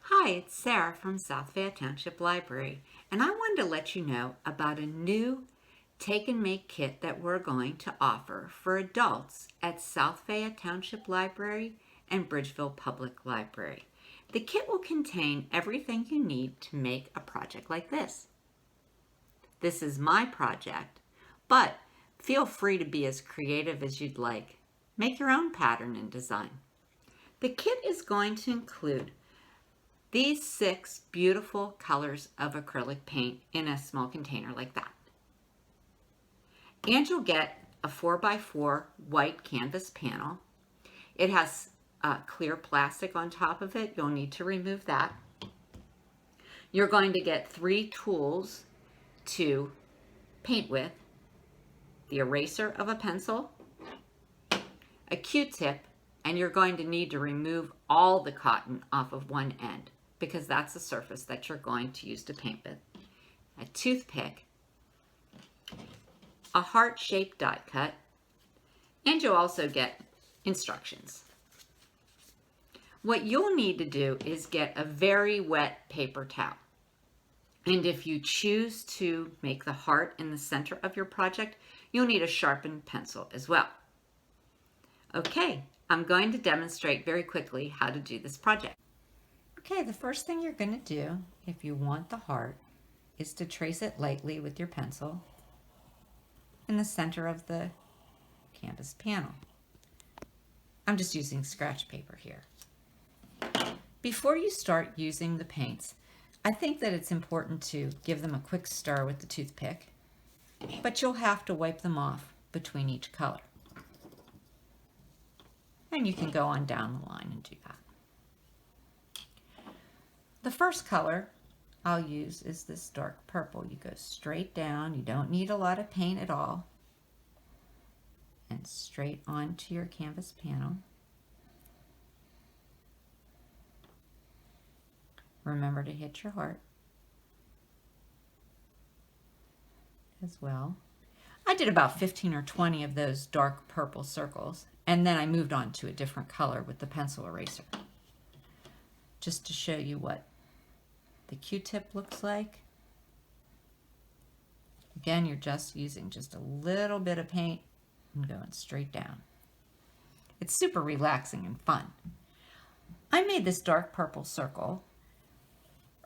Hi, it's Sarah from South Fayette Township Library, and I wanted to let you know about a new take and make kit that we're going to offer for adults at South Fayette Township Library and Bridgeville Public Library. The kit will contain everything you need to make a project like this. This is my project, but feel free to be as creative as you'd like. Make your own pattern and design. The kit is going to include these 6 beautiful colors of acrylic paint in a small container like that. And you'll get a 4x4 white canvas panel. It has clear plastic on top of it. You'll need to remove that. You're going to get 3 tools to paint with: the eraser of a pencil, a Q-tip, and you're going to need to remove all the cotton off of one end, because that's the surface that you're going to use to paint with, a toothpick, a heart-shaped die cut, and you'll also get instructions. What you'll need to do is get a very wet paper towel. And if you choose to make the heart in the center of your project, you'll need a sharpened pencil as well. Okay, I'm going to demonstrate very quickly how to do this project. Okay, the first thing you're going to do, if you want the heart, is to trace it lightly with your pencil in the center of the canvas panel. I'm just using scratch paper here. Before you start using the paints, I think that it's important to give them a quick stir with the toothpick, but you'll have to wipe them off between each color. And you can go on down the line and do that. The first color I'll use is this dark purple. You go straight down. You don't need a lot of paint at all. And straight onto your canvas panel. Remember to hit your heart as well. I did about 15 or 20 of those dark purple circles, and then I moved on to a different color with the pencil eraser, just to show you what the Q-tip looks like. Again, you're just using just a little bit of paint and going straight down. It's super relaxing and fun. I made this dark purple circle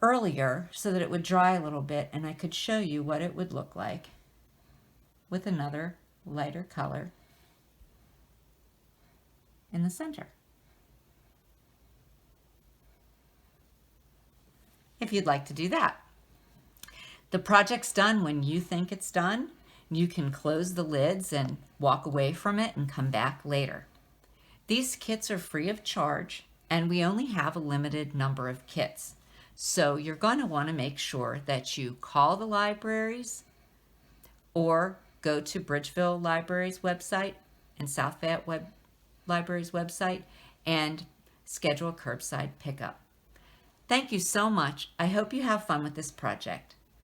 earlier so that it would dry a little bit and I could show you what it would look like with another lighter color in the center. If you'd like to do that. The project's done when you think it's done. You can close the lids and walk away from it and come back later. These kits are free of charge, and we only have a limited number of kits. So you're going to want to make sure that you call the libraries or go to Bridgeville Library's website and South Fayette Library's website and schedule a curbside pickup. Thank you so much. I hope you have fun with this project.